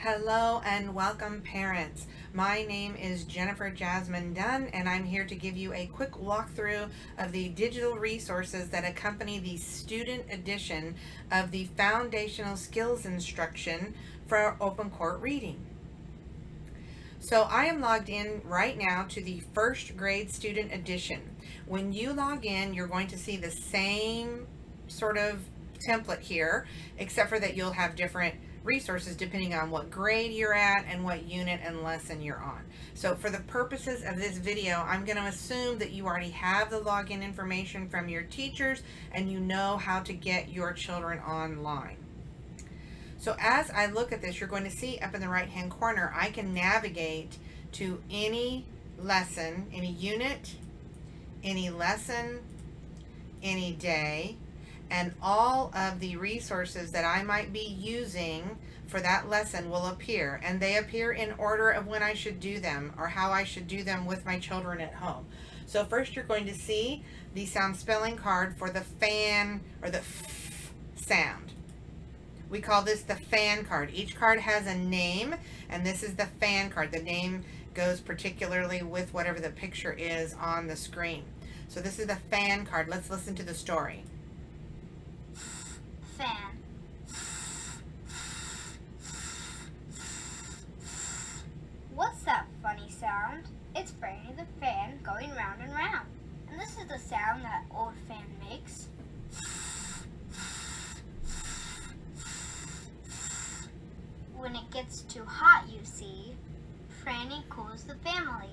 Hello and welcome, parents. My name is Jennifer Jasmine Dunn, and I'm here to give you a quick walkthrough of the digital resources that accompany the student edition of the Foundational Skills Instruction for Open Court Reading. So I am logged in right now to the first grade student edition. When you log in, you're going to see the same sort of template here, except for that you'll have different resources depending on what grade you're at and what unit and lesson you're on. So for the purposes of this video, I'm going to assume that you already have the login information from your teachers and you know how to get your children online. So as I look at this, you're going to see up in the right hand corner, I can navigate to any lesson, any unit, any lesson, any day, and all of the resources that I might be using for that lesson will appear, and they appear in order of when I should do them or how I should do them with my children at home. So first you're going to see the sound spelling card for the fan or the f sound. We call this the fan card. Each card has a name, and this is the fan card. The name goes particularly with whatever the picture is on the screen. So this is the fan card. Let's listen to the story. Fan. What's that funny sound? It's Franny the fan going round and round. And this is the sound that old fan makes. When it gets too hot, you see, Franny cools the family.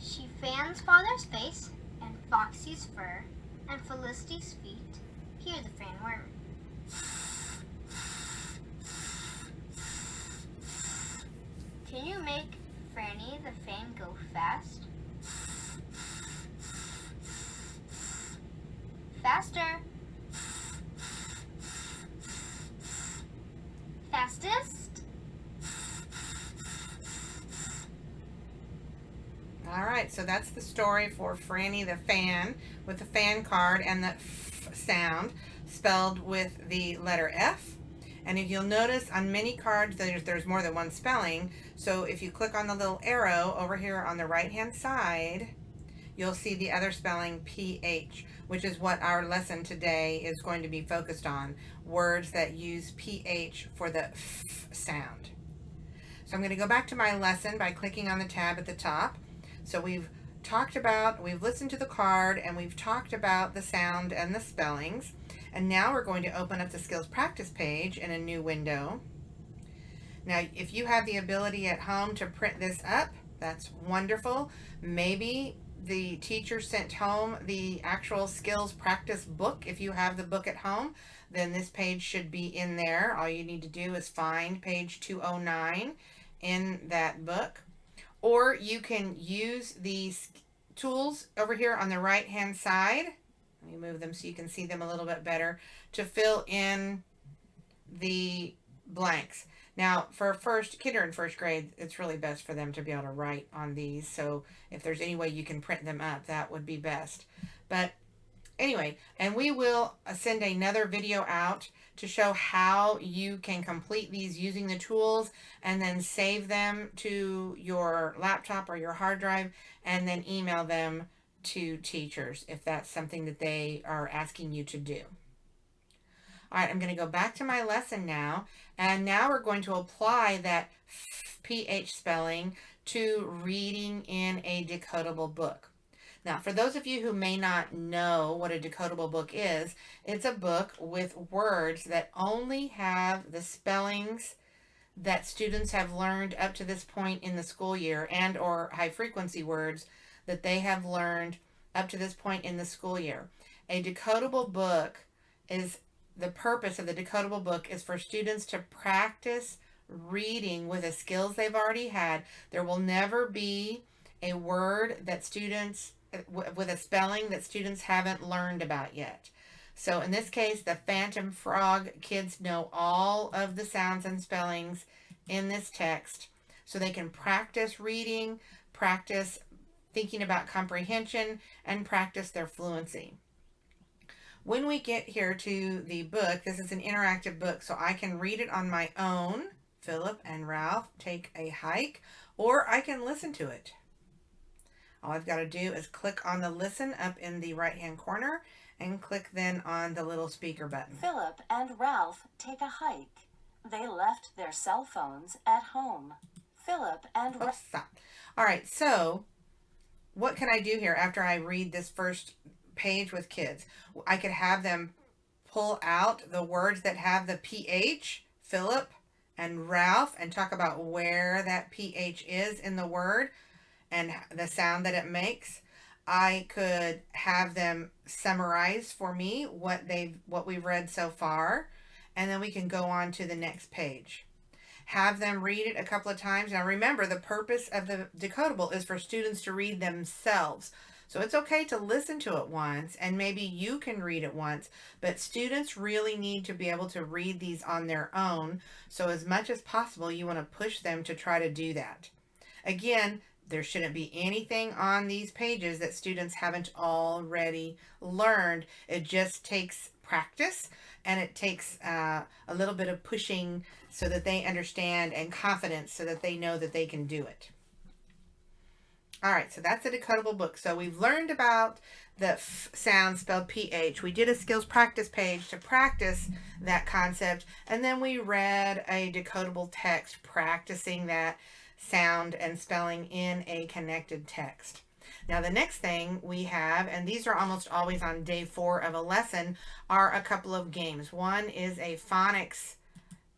She fans Father's face and Foxy's fur and Felicity's feet. Hear the fan whir. Can you make Franny the fan go fast? Faster. Fastest. All right, so that's the story for Franny the fan with the fan card and the f sound spelled with the letter F. And if you'll notice on many cards there's more than one spelling. So if you click on the little arrow over here on the right hand side, you'll see the other spelling PH, which is what our lesson today is going to be focused on. Words that use PH for the F sound. So I'm going to go back to my lesson by clicking on the tab at the top. So we've listened to the card, and we've talked about the sound and the spellings. And now we're going to open up the skills practice page in a new window. Now, if you have the ability at home to print this up, that's wonderful. Maybe the teacher sent home the actual skills practice book. If you have the book at home, then this page should be in there. All you need to do is find page 209 in that book. Or you can use these tools over here on the right hand side. Let me move them so you can see them a little bit better, to fill in the blanks. Now, for kids in first grade, it's really best for them to be able to write on these. So if there's any way you can print them up, that would be best. But anyway, and we will send another video out to show how you can complete these using the tools and then save them to your laptop or your hard drive and then email them to teachers if that's something that they are asking you to do. All right, I'm going to go back to my lesson now, and now we're going to apply that PH spelling to reading in a decodable book. Now, for those of you who may not know what a decodable book is, it's a book with words that only have the spellings that students have learned up to this point in the school year, and or high frequency words that they have learned up to this point in the school year. A decodable book is, the purpose of the decodable book is for students to practice reading with the skills they've already had. There will never be a word that students, with a spelling that students haven't learned about yet. So in this case, the phantom frog, kids know all of the sounds and spellings in this text, so they can practice reading, practice thinking about comprehension, and practice their fluency. When we get here to the book, this is an interactive book, so I can read it on my own. Philip and Ralph take a hike, or I can listen to it. All I've got to do is click on the listen up in the right-hand corner and click then on the little speaker button. Philip and Ralph take a hike. They left their cell phones at home. Philip and Ralph. Stop. All right, so what can I do here after I read this first page with kids? I could have them pull out the words that have the PH, Philip and Ralph, and talk about where that PH is in the word and the sound that it makes. I could have them summarize for me what we've read so far, and then we can go on to the next page. Have them read it a couple of times. Now remember, the purpose of the Decodable is for students to read themselves. So it's okay to listen to it once, and maybe you can read it once, but students really need to be able to read these on their own. So as much as possible, you want to push them to try to do that. Again, there shouldn't be anything on these pages that students haven't already learned. It just takes practice, and it takes a little bit of pushing so that they understand, and confidence so that they know that they can do it. All right, so that's a Decodable book. So we've learned about the F sound spelled PH. We did a skills practice page to practice that concept, and then we read a decodable text practicing that sound and spelling in a connected text. Now the next thing we have, and these are almost always on day 4 of a lesson, are a couple of games. One is a phonics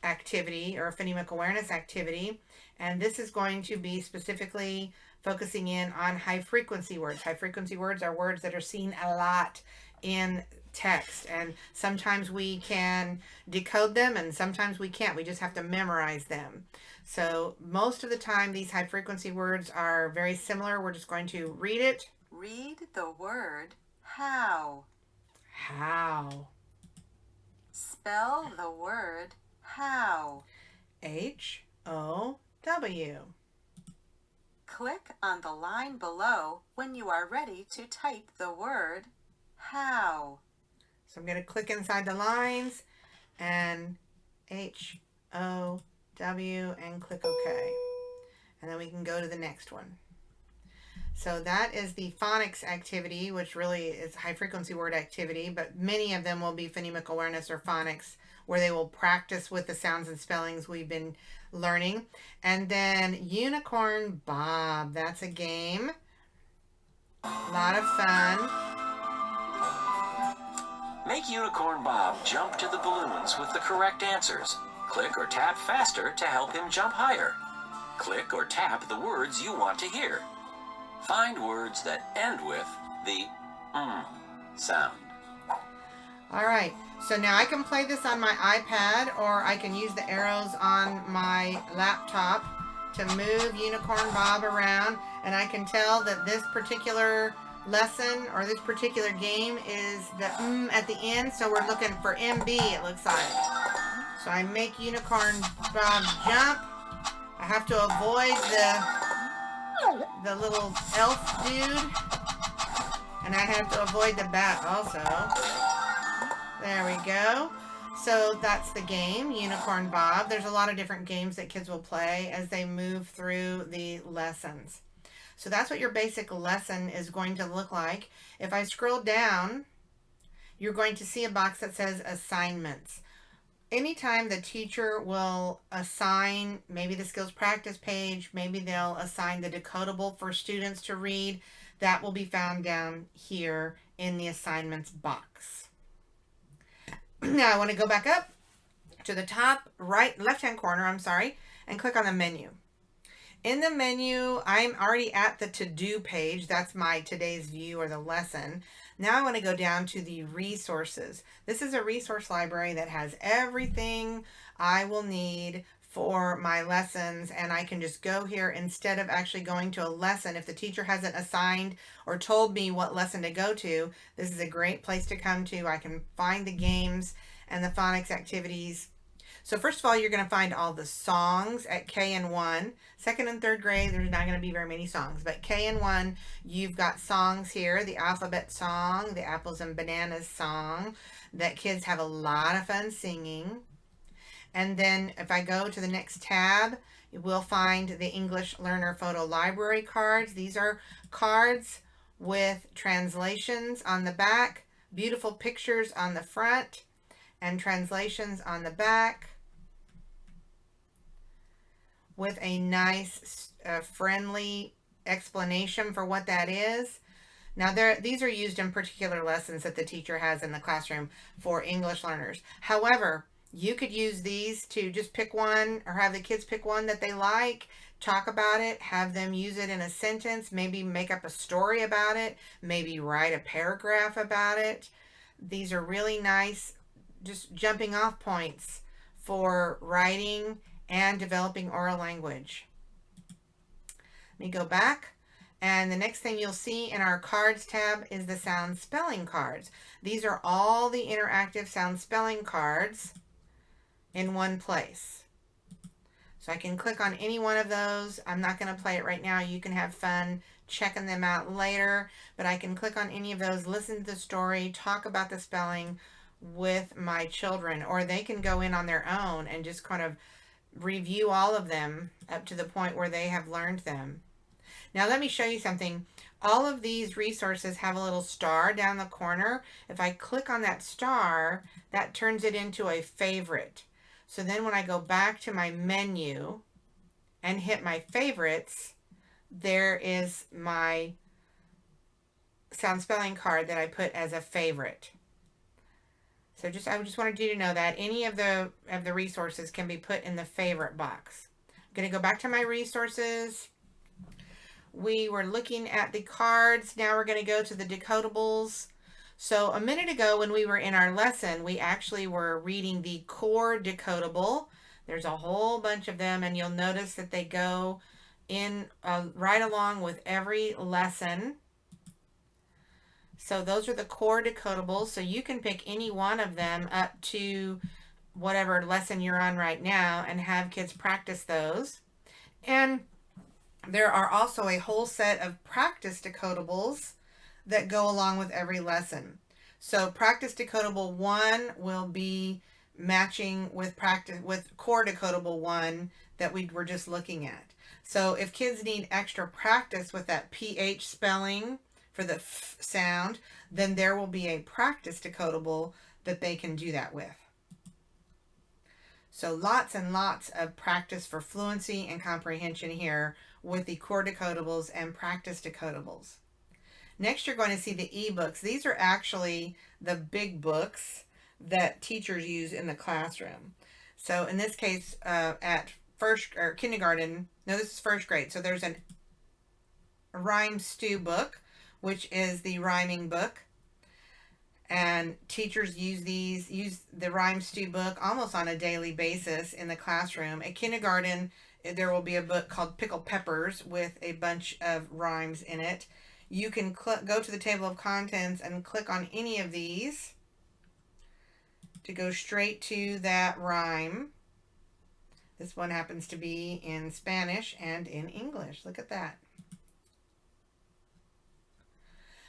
activity, or a phonemic awareness activity, and this is going to be specifically focusing in on high frequency words. High frequency words are words that are seen a lot in text, and sometimes we can decode them and sometimes we can't. We just have to memorize them. So most of the time these high frequency words are very similar. We're just going to read it. Read the word how. How. Spell the word how. H-O-W. Click on the line below when you are ready to type the word how. So I'm going to click inside the lines and H-O-W and click OK. And then we can go to the next one. So that is the phonics activity, which really is high frequency word activity, but many of them will be phonemic awareness or phonics, where they will practice with the sounds and spellings we've been learning. And then Unicorn Bob, that's a game. A lot of fun. Make Unicorn Bob jump to the balloons with the correct answers. Click or tap faster to help him jump higher. Click or tap the words you want to hear. Find words that end with the sound. All right, so now I can play this on my iPad, or I can use the arrows on my laptop to move Unicorn Bob around, and I can tell that this particular lesson or this particular game is the at the end, so we're looking for MB, it looks like. So I make Unicorn Bob jump. I have to avoid the little elf dude, and I have to avoid the bat also. There we go. So that's the game, Unicorn Bob. There's a lot of different games that kids will play as they move through the lessons. So that's what your basic lesson is going to look like. If I scroll down, you're going to see a box that says assignments. Anytime the teacher will assign maybe the skills practice page, maybe they'll assign the decodable for students to read, that will be found down here in the assignments box. Now I want to go back up to the top left-hand corner, and click on the menu. In the menu, I'm already at the to-do page. That's my today's view or the lesson. Now I want to go down to the resources. This is a resource library that has everything I will need for my lessons, and I can just go here instead of actually going to a lesson. If the teacher hasn't assigned or told me what lesson to go to, this is a great place to come to. I can find the games and the phonics activities. So first of all, you're going to find all the songs at K and 1. Second and third grade, there's not going to be very many songs. But K and 1, you've got songs here. The alphabet song, the apples and bananas song that kids have a lot of fun singing. And then if I go to the next tab, we'll find the English Learner Photo Library cards. These are cards with translations on the back, beautiful pictures on the front, and translations on the back with a nice friendly explanation for what that is. Now these are used in particular lessons that the teacher has in the classroom for English learners. However, you could use these to just pick one or have the kids pick one that they like, talk about it, have them use it in a sentence, maybe make up a story about it, maybe write a paragraph about it. These are really nice just jumping off points for writing and developing oral language. Let me go back. And the next thing you'll see in our cards tab is the sound spelling cards. These are all the interactive sound spelling cards in one place. So I can click on any one of those. I'm not going to play it right now. You can have fun checking them out later, but I can click on any of those, listen to the story, talk about the spelling with my children, or they can go in on their own and just kind of review all of them up to the point where they have learned them. Now let me show you something. All of these resources have a little star down the corner. If I click on that star, that turns it into a favorite. So then when I go back to my menu and hit my favorites, there is my sound spelling card that I put as a favorite. So I just wanted you to know that any of the resources can be put in the favorite box. I'm going to go back to my resources. We were looking at the cards. Now we're going to go to the decodables. So a minute ago when we were in our lesson, we actually were reading the core decodable. There's a whole bunch of them, and you'll notice that they go in right along with every lesson. So those are the core decodables. So you can pick any one of them up to whatever lesson you're on right now and have kids practice those. And there are also a whole set of practice decodables that go along with every lesson. So practice decodable 1 will be matching with core decodable 1 that we were just looking at. So if kids need extra practice with that PH spelling for the F sound, then there will be a practice decodable that they can do that with. So lots and lots of practice for fluency and comprehension here with the core decodables and practice decodables. Next, you're going to see the ebooks. These are actually the big books that teachers use in the classroom. So in this case, at kindergarten, no, this is first grade. So there's a Rhyme Stew book, which is the rhyming book. And teachers use the Rhyme Stew book almost on a daily basis in the classroom. At kindergarten, there will be a book called Pickled Peppers with a bunch of rhymes in it. You can go to the table of contents and click on any of these to go straight to that rhyme. This one happens to be in Spanish and in English. Look at that.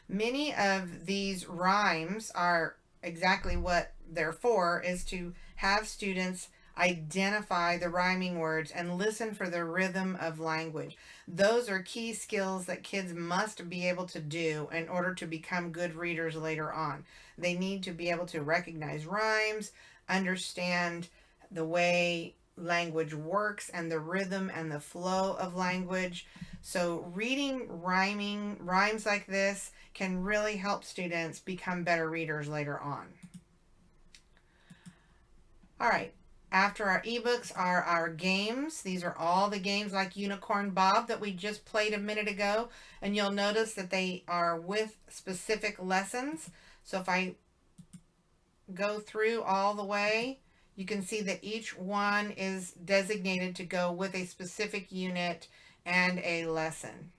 Many of these rhymes are exactly what they're for, is to have students identify the rhyming words and listen for the rhythm of language. Those are key skills that kids must be able to do in order to become good readers later on. They need to be able to recognize rhymes, understand the way language works and the rhythm and the flow of language. So reading rhymes like this can really help students become better readers later on. All right. After our ebooks are our games. These are all the games like Unicorn Bob that we just played a minute ago. And you'll notice that they are with specific lessons. So if I go through all the way, you can see that each one is designated to go with a specific unit and a lesson.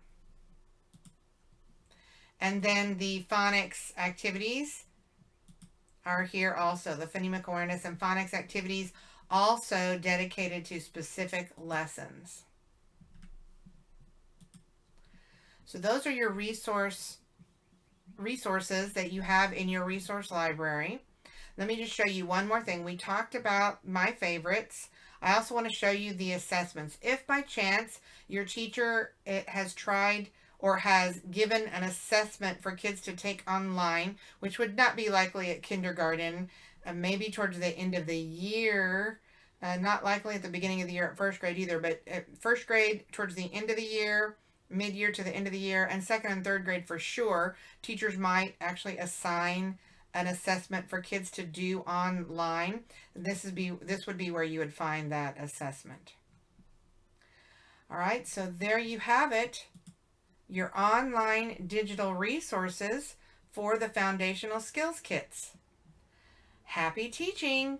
And then the phonics activities are here also. The phonemic awareness and phonics activities also dedicated to specific lessons. So those are your resources that you have in your resource library. Let me just show you one more thing. We talked about my favorites. I also want to show you the assessments. If by chance your teacher has tried or has given an assessment for kids to take online, which would not be likely at kindergarten, maybe towards the end of the year, not likely at the beginning of the year at first grade either, but at first grade towards the end of the year, mid-year to the end of the year, and second and third grade for sure, teachers might actually assign an assessment for kids to do online. This would be where you would find that assessment. All right, so there you have it, your online digital resources for the foundational skills kits. Happy teaching!